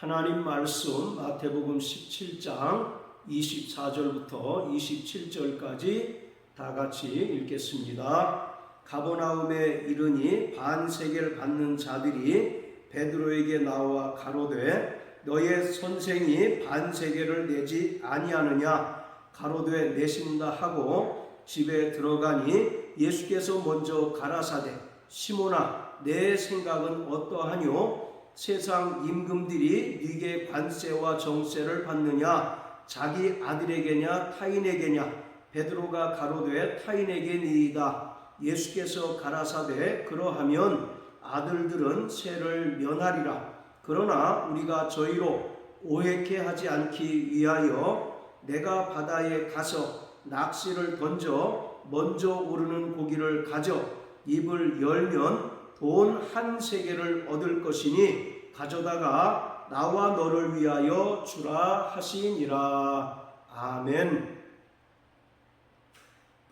하나님 말씀 마태복음 17장 24절부터 27절까지 다 같이 읽겠습니다. 가버나움에 이르니 반세계를 받는 자들이 베드로에게 나와 가로되 너의 선생이 반세계를 내지 아니하느냐 가로되 내신다 하고 집에 들어가니 예수께서 먼저 가라사대 시몬아 내 생각은 어떠하뇨 세상 임금들이 네게 관세와 정세를 받느냐 자기 아들에게냐 타인에게냐 베드로가 가로되 타인에게니이다. 예수께서 가라사대 그러하면 아들들은 세를 면하리라. 그러나 우리가 저희로 오해케 하지 않기 위하여 내가 바다에 가서 낚시를 던져 먼저 오르는 고기를 가져 입을 열면 돈 1세겔을 얻을 것이니 가져다가 나와 너를 위하여 주라 하시니라. 아멘.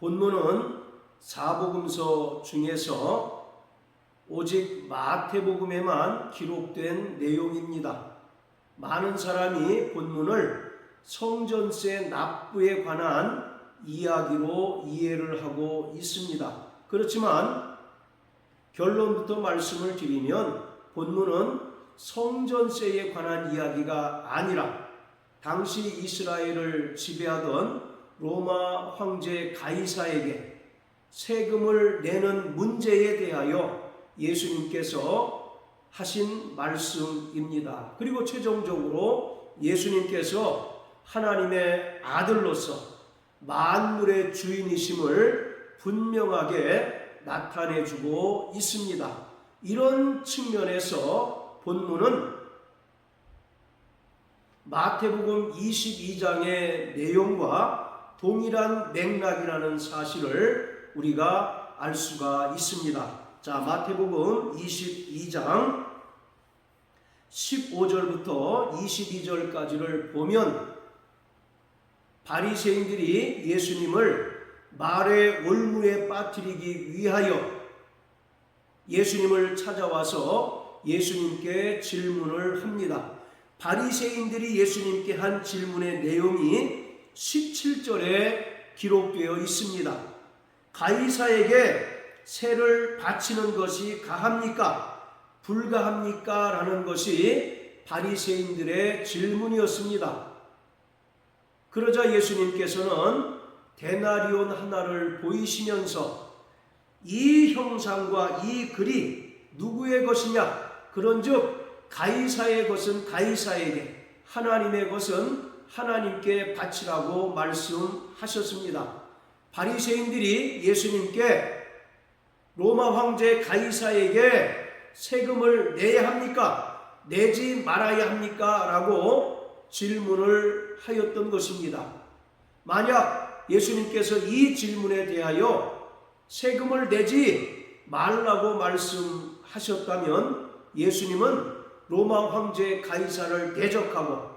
본문은 사복음서 중에서 오직 마태복음에만 기록된 내용입니다. 많은 사람이 본문을 성전세 납부에 관한 이야기로 이해를 하고 있습니다. 그렇지만 결론부터 말씀을 드리면 본문은 성전세에 관한 이야기가 아니라 당시 이스라엘을 지배하던 로마 황제 가이사에게 세금을 내는 문제에 대하여 예수님께서 하신 말씀입니다. 그리고 최종적으로 예수님께서 하나님의 아들로서 만물의 주인이심을 분명하게 나타내주고 있습니다. 이런 측면에서 본문은 마태복음 22장의 내용과 동일한 맥락이라는 사실을 우리가 알 수가 있습니다. 자, 마태복음 22장 15절부터 22절까지를 보면 바리새인들이 예수님을 말의 올무에 빠뜨리기 위하여 예수님을 찾아와서 예수님께 질문을 합니다. 바리새인들이 예수님께 한 질문의 내용이 17절에 기록되어 있습니다. 가이사에게 세를 바치는 것이 가합니까? 불가합니까? 라는 것이 바리새인들의 질문이었습니다. 그러자 예수님께서는 데나리온 하나를 보이시면서 이 형상과 이 글이 누구의 것이냐? 그런즉 가이사의 것은 가이사에게, 하나님의 것은 하나님께 바치라고 말씀하셨습니다. 바리새인들이 예수님께 로마 황제 가이사에게 세금을 내야 합니까? 내지 말아야 합니까? 라고 질문을 하였던 것입니다. 만약 예수님께서 이 질문에 대하여 세금을 내지 말라고 말씀하셨다면 예수님은 로마 황제 가이사를 대적하고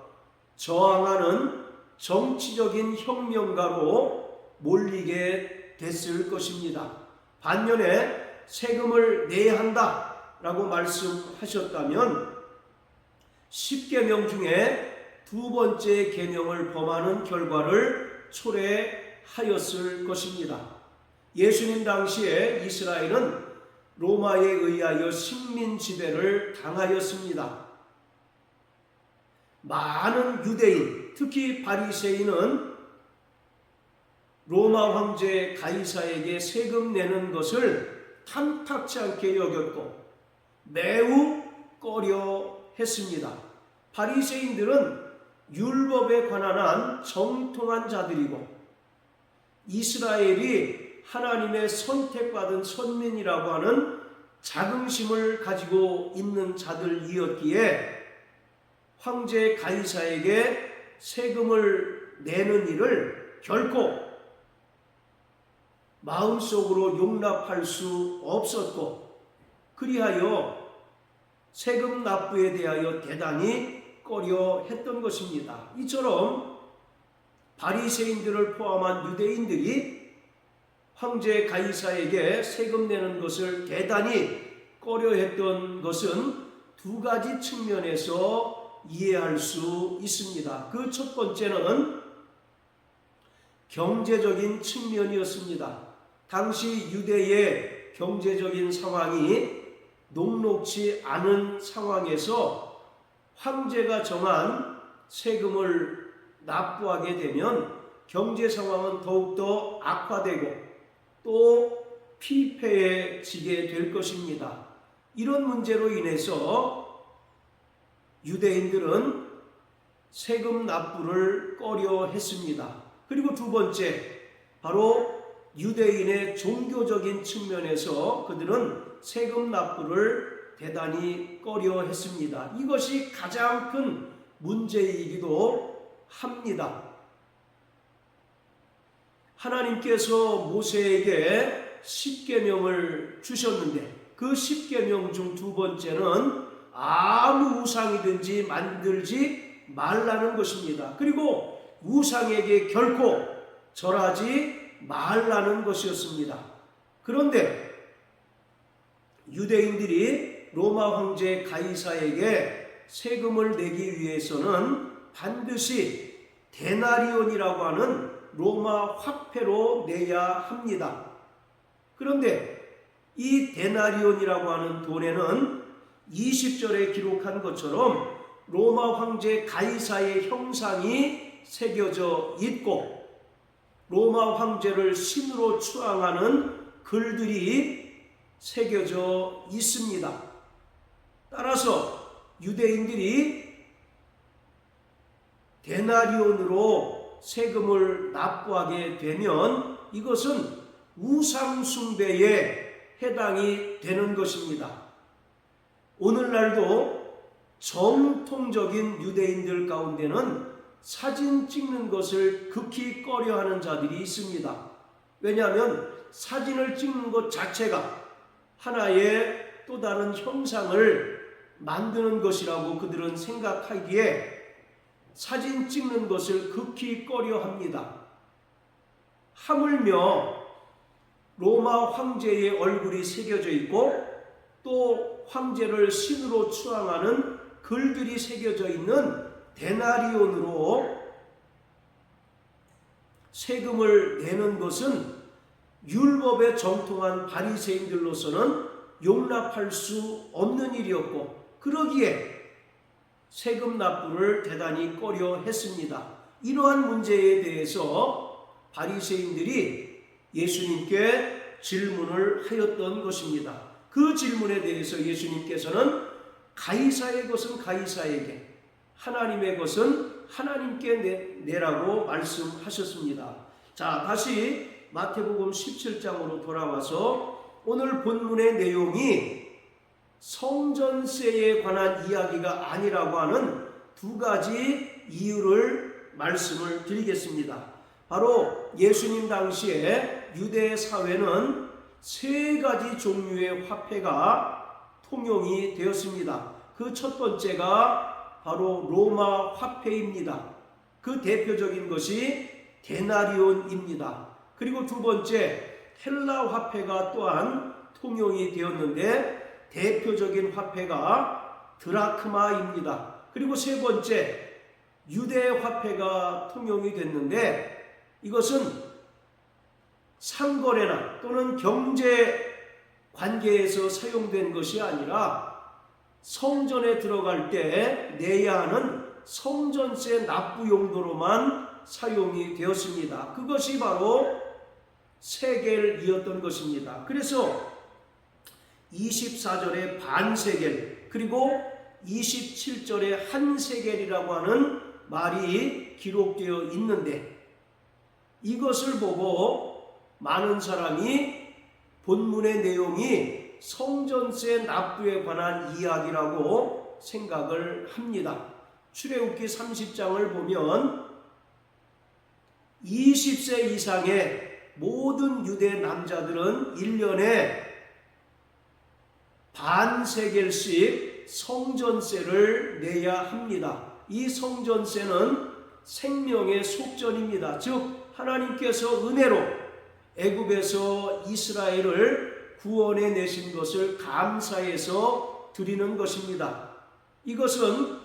저항하는 정치적인 혁명가로 몰리게 됐을 것입니다. 반면에 세금을 내야 한다라고 말씀하셨다면 10계명 중에 두 번째 계명을 범하는 결과를 초래하였을 것입니다. 예수님 당시에 이스라엘은 로마에 의하여 식민 지배를 당하였습니다. 많은 유대인, 특히 바리새인은 로마 황제 가이사에게 세금 내는 것을 탐탁치 않게 여겼고 매우 꺼려 했습니다. 바리새인들은 율법에 관한 한 정통한 자들이고 이스라엘이 하나님의 선택받은 선민이라고 하는 자긍심을 가지고 있는 자들이었기에 황제 가이사에게 세금을 내는 일을 결코 마음속으로 용납할 수 없었고 그리하여 세금 납부에 대하여 대단히 꺼려 했던 것입니다. 이처럼 바리새인들을 포함한 유대인들이 황제 가이사에게 세금 내는 것을 대단히 꺼려했던 것은 두 가지 측면에서 이해할 수 있습니다. 그 첫 번째는 경제적인 측면이었습니다. 당시 유대의 경제적인 상황이 녹록지 않은 상황에서 황제가 정한 세금을 납부하게 되면 경제 상황은 더욱더 악화되고 또 피폐해지게 될 것입니다. 이런 문제로 인해서 유대인들은 세금 납부를 꺼려 했습니다. 그리고 두 번째, 바로 유대인의 종교적인 측면에서 그들은 세금 납부를 대단히 꺼려 했습니다. 이것이 가장 큰 문제이기도 합니다. 하나님께서 모세에게 10계명을 주셨는데 그 10계명 중 두 번째는 아무 우상이든지 만들지 말라는 것입니다. 그리고 우상에게 결코 절하지 말라는 것이었습니다. 그런데 유대인들이 로마 황제 가이사에게 세금을 내기 위해서는 반드시 데나리온이라고 하는 로마 화폐로 내야 합니다. 그런데 이 데나리온이라고 하는 돈에는 20절에 기록한 것처럼 로마 황제 가이사의 형상이 새겨져 있고 로마 황제를 신으로 추앙하는 글들이 새겨져 있습니다. 따라서 유대인들이 데나리온으로 세금을 납부하게 되면 이것은 우상 숭배에 해당이 되는 것입니다. 오늘날도 정통적인 유대인들 가운데는 사진 찍는 것을 극히 꺼려하는 자들이 있습니다. 왜냐하면 사진을 찍는 것 자체가 하나의 또 다른 형상을 만드는 것이라고 그들은 생각하기에 사진 찍는 것을 극히 꺼려합니다. 하물며 로마 황제의 얼굴이 새겨져 있고 또 황제를 신으로 추앙하는 글들이 새겨져 있는 데나리온으로 세금을 내는 것은 율법에 정통한 바리새인들로서는 용납할 수 없는 일이었고 그러기에 세금 납부를 대단히 꺼려 했습니다. 이러한 문제에 대해서 바리새인들이 예수님께 질문을 하였던 것입니다. 그 질문에 대해서 예수님께서는 가이사의 것은 가이사에게, 하나님의 것은 하나님께 내라고 말씀하셨습니다. 자, 다시 마태복음 17장으로 돌아와서 오늘 본문의 내용이 성전세에 관한 이야기가 아니라고 하는 두 가지 이유를 말씀을 드리겠습니다. 바로 예수님 당시에 유대 사회는 세 가지 종류의 화폐가 통용이 되었습니다. 그 첫 번째가 바로 로마 화폐입니다. 그 대표적인 것이 데나리온입니다. 그리고 두 번째 헬라 화폐가 또한 통용이 되었는데 대표적인 화폐가 드라크마입니다. 그리고 세 번째 유대 화폐가 통용이 됐는데 이것은 상거래나 또는 경제 관계에서 사용된 것이 아니라 성전에 들어갈 때 내야 하는 성전세 납부 용도로만 사용이 되었습니다. 그것이 바로 세겔이었던 것입니다. 그래서 24절에 반세겔 그리고 27절에 한 세겔이라고 하는 말이 기록되어 있는데 이것을 보고 많은 사람이 본문의 내용이 성전세 납부에 관한 이야기라고 생각을 합니다. 출애굽기 30장을 보면 20세 이상의 모든 유대 남자들은 1년에 반세겔씩 성전세를 내야 합니다. 이 성전세는 생명의 속전입니다. 즉 하나님께서 은혜로 애굽에서 이스라엘을 구원해 내신 것을 감사해서 드리는 것입니다. 이것은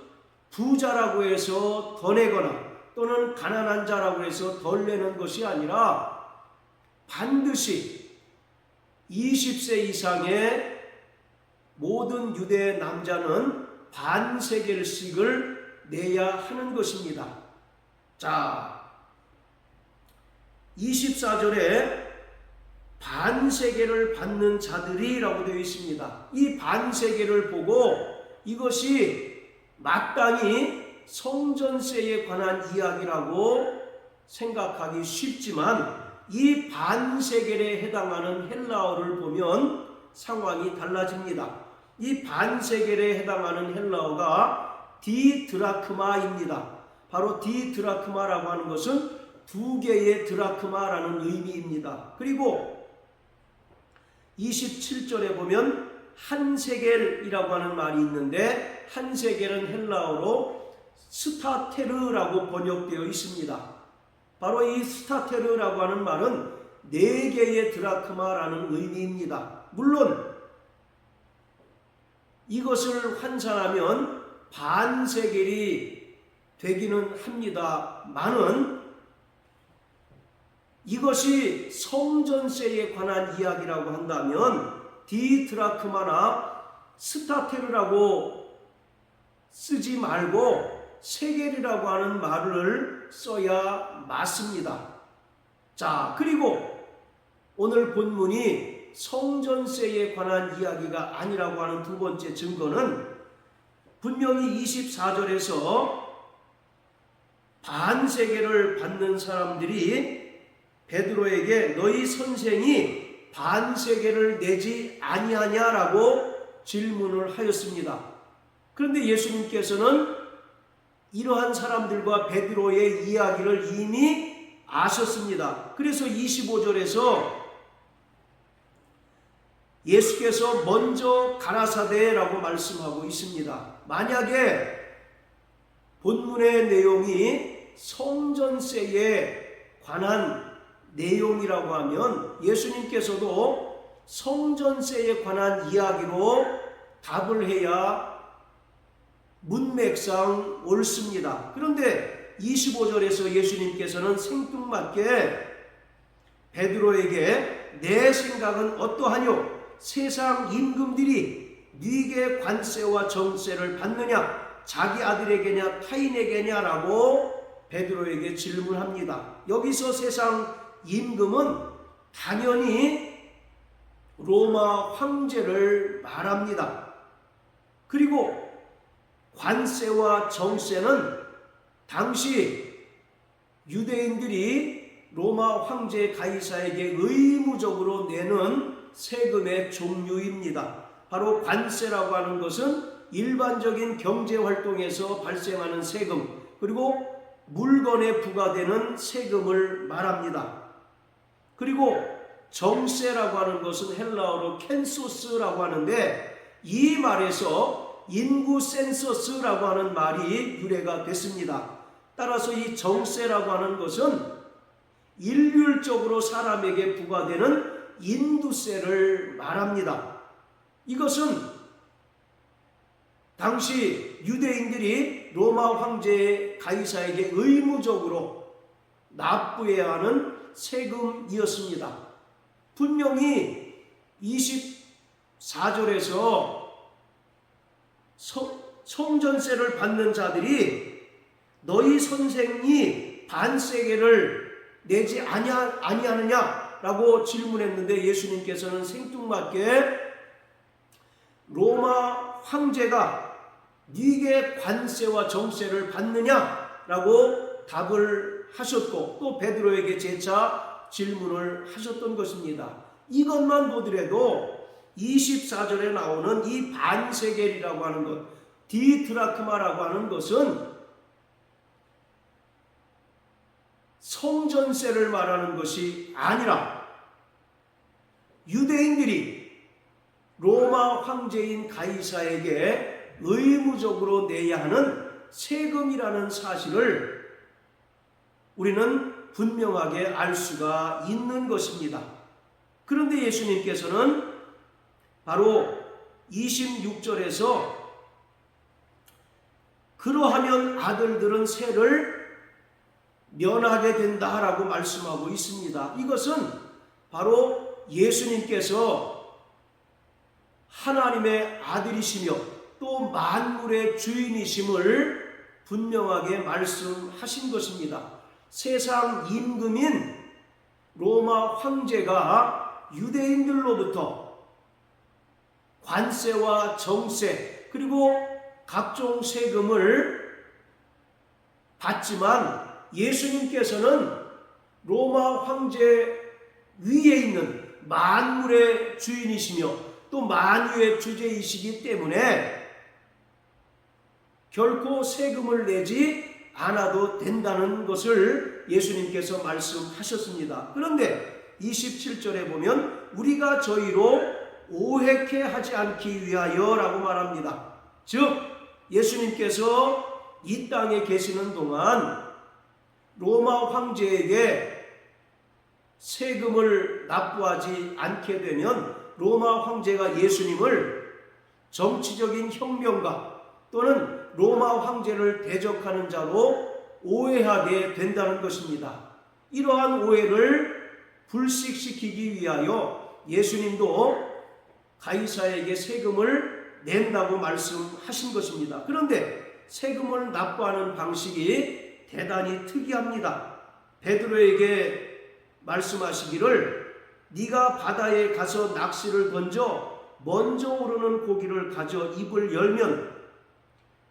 부자라고 해서 더 내거나 또는 가난한 자라고 해서 덜 내는 것이 아니라 반드시 20세 이상의 모든 유대 남자는 반세겔씩을 내야 하는 것입니다. 자, 24절에 반세겔을 받는 자들이라고 되어 있습니다. 이 반세겔을 보고 이것이 마땅히 성전세에 관한 이야기라고 생각하기 쉽지만 이 반세겔에 해당하는 헬라어를 보면 상황이 달라집니다. 이 반세겔에 해당하는 헬라어가 디드라크마입니다. 바로 디드라크마라고 하는 것은 2개의 드라크마라는 의미입니다. 그리고 27절에 보면 한세겔이라고 하는 말이 있는데 한세겔은 헬라어로 스타테르라고 번역되어 있습니다. 바로 이 스타테르라고 하는 말은 4개의 드라크마라는 의미입니다. 물론 이것을 환산하면 반세겔이 되기는 합니다만은 이것이 성전세에 관한 이야기라고 한다면 디드라크마나 스타테르라고 쓰지 말고 세겔이라고 하는 말을 써야 맞습니다. 자, 그리고 오늘 본문이 성전세에 관한 이야기가 아니라고 하는 두 번째 증거는 분명히 24절에서 반세겔을 받는 사람들이 베드로에게 너희 선생이 반세겔을 내지 아니하냐라고 질문을 하였습니다. 그런데 예수님께서는 이러한 사람들과 베드로의 이야기를 이미 아셨습니다. 그래서 25절에서 예수께서 먼저 가라사대라고 말씀하고 있습니다. 만약에 본문의 내용이 성전세에 관한 내용이라고 하면 예수님께서도 성전세에 관한 이야기로 답을 해야 문맥상 옳습니다. 그런데 25절에서 예수님께서는 생뚱맞게 베드로에게 내 생각은 어떠하뇨? 세상 임금들이 네게 관세와 정세를 받느냐? 자기 아들에게냐 타인에게냐라고 베드로에게 질문합니다. 여기서 세상 임금은 당연히 로마 황제를 말합니다. 그리고 관세와 정세는 당시 유대인들이 로마 황제 가이사에게 의무적으로 내는 세금의 종류입니다. 바로 관세라고 하는 것은 일반적인 경제활동에서 발생하는 세금, 그리고 물건에 부과되는 세금을 말합니다. 그리고 정세라고 하는 것은 헬라어로 켄소스라고 하는데 이 말에서 인구 센서스라고 하는 말이 유래가 됐습니다. 따라서 이 정세라고 하는 것은 일률적으로 사람에게 부과되는 인두세를 말합니다. 이것은 당시 유대인들이 로마 황제 가이사에게 의무적으로 납부해야 하는 세금이었습니다. 분명히 24절에서 성전세를 받는 자들이 너희 선생이 반세겔을 내지 아니하느냐라고 질문했는데 예수님께서는 생뚱맞게 로마 황제가 네게 관세와 정세를 받느냐라고 답을 하셨고 또 베드로에게 재차 질문을 하셨던 것입니다. 이것만 보더라도 24절에 나오는 이 반세겔이라고 하는 것, 디드라크마라고 하는 것은 성전세를 말하는 것이 아니라 유대인들이 로마 황제인 가이사에게 의무적으로 내야 하는 세금이라는 사실을 우리는 분명하게 알 수가 있는 것입니다. 그런데 예수님께서는 바로 26절에서 그러하면 아들들은 세를 면하게 된다라고 말씀하고 있습니다. 이것은 바로 예수님께서 하나님의 아들이시며 또 만물의 주인이심을 분명하게 말씀하신 것입니다. 세상 임금인 로마 황제가 유대인들로부터 관세와 정세 그리고 각종 세금을 받지만 예수님께서는 로마 황제 위에 있는 만물의 주인이시며 또 만유의 주제이시기 때문에 결코 세금을 내지 않아도 된다는 것을 예수님께서 말씀하셨습니다. 그런데 27절에 보면 우리가 저희로 오해케 하지 않기 위하여 라고 말합니다. 즉 예수님께서 이 땅에 계시는 동안 로마 황제에게 세금을 납부하지 않게 되면 로마 황제가 예수님을 정치적인 혁명가 또는 로마 황제를 대적하는 자로 오해하게 된다는 것입니다. 이러한 오해를 불식시키기 위하여 예수님도 가이사에게 세금을 낸다고 말씀하신 것입니다. 그런데 세금을 납부하는 방식이 대단히 특이합니다. 베드로에게 말씀하시기를 네가 바다에 가서 낚시를 던져 먼저 오르는 고기를 가져 입을 열면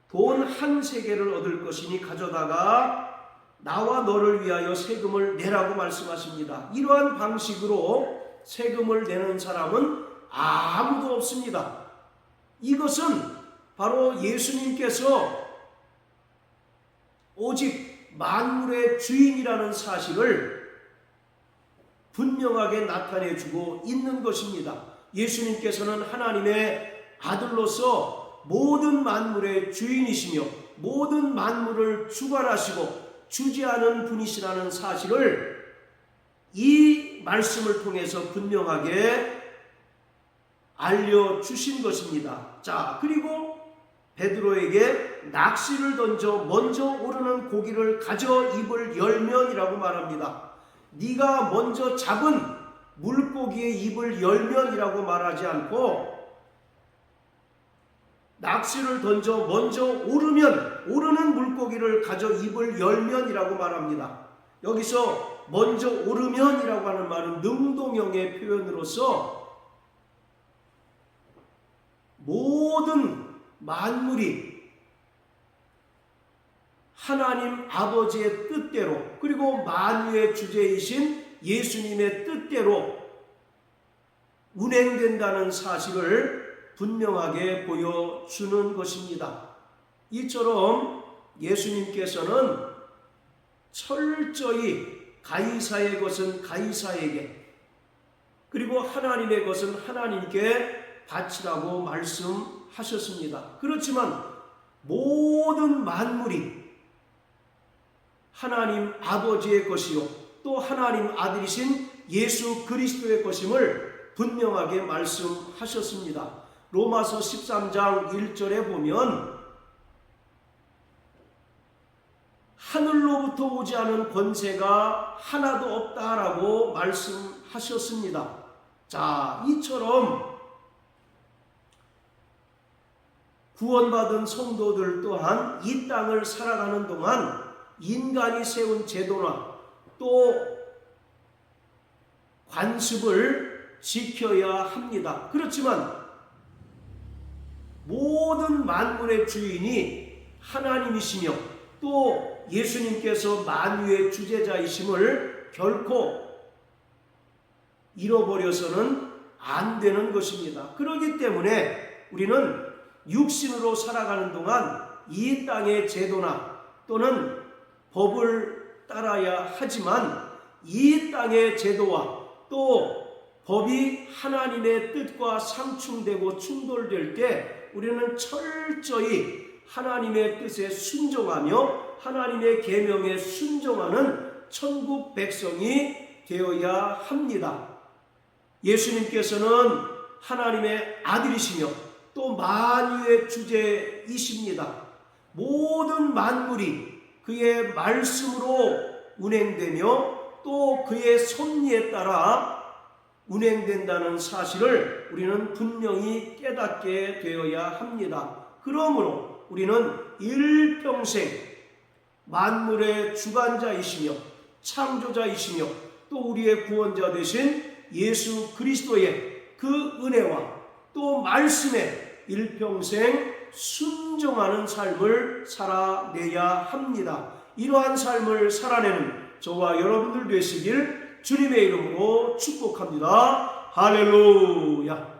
돈 한 세겔을 얻을 것이니 가져다가 나와 너를 위하여 세금을 내라고 말씀하십니다. 이러한 방식으로 세금을 내는 사람은 아무도 없습니다. 이것은 바로 예수님께서 오직 만물의 주인이라는 사실을 분명하게 나타내주고 있는 것입니다. 예수님께서는 하나님의 아들로서 모든 만물의 주인이시며 모든 만물을 주관하시고 주재하는 분이시라는 사실을 이 말씀을 통해서 분명하게 알려주신 것입니다. 자, 그리고 베드로에게 낚시를 던져 먼저 오르는 고기를 가져 입을 열면이라고 말합니다. 네가 먼저 잡은 물고기의 입을 열면이라고 말하지 않고 낚시를 던져 먼저 오르는 물고기를 가져 입을 열면이라고 말합니다. 여기서 먼저 오르면이라고 하는 말은 능동형의 표현으로서 모든 만물이 하나님 아버지의 뜻대로 그리고 만유의 주제이신 예수님의 뜻대로 운행된다는 사실을 분명하게 보여주는 것입니다. 이처럼 예수님께서는 철저히 가이사의 것은 가이사에게 그리고 하나님의 것은 하나님께 바치라고 말씀하셨습니다. 그렇지만 모든 만물이 하나님 아버지의 것이요 또 하나님 아들이신 예수 그리스도의 것임을 분명하게 말씀하셨습니다. 로마서 13장 1절에 보면 하늘로부터 오지 않은 권세가 하나도 없다라고 말씀하셨습니다. 자, 이처럼 구원받은 성도들 또한 이 땅을 살아가는 동안 인간이 세운 제도나 또 관습을 지켜야 합니다. 그렇지만 모든 만물의 주인이 하나님이시며 또 예수님께서 만유의 주제자이심을 결코 잃어버려서는 안 되는 것입니다. 그렇기 때문에 우리는 육신으로 살아가는 동안 이 땅의 제도나 또는 법을 따라야 하지만 이 땅의 제도와 또 법이 하나님의 뜻과 상충되고 충돌될 때 우리는 철저히 하나님의 뜻에 순종하며 하나님의 계명에 순종하는 천국 백성이 되어야 합니다. 예수님께서는 하나님의 아들이시며 또 만유의 주제이십니다. 모든 만물이 그의 말씀으로 운행되며 또 그의 섭리에 따라 운행된다는 사실을 우리는 분명히 깨닫게 되어야 합니다. 그러므로 우리는 일평생 만물의 주관자이시며 창조자이시며 또 우리의 구원자 되신 예수 그리스도의 그 은혜와 또 말씀에 일평생 순종하는 삶을 살아내야 합니다. 이러한 삶을 살아내는 저와 여러분들 되시길 주님의 이름으로 축복합니다. 할렐루야.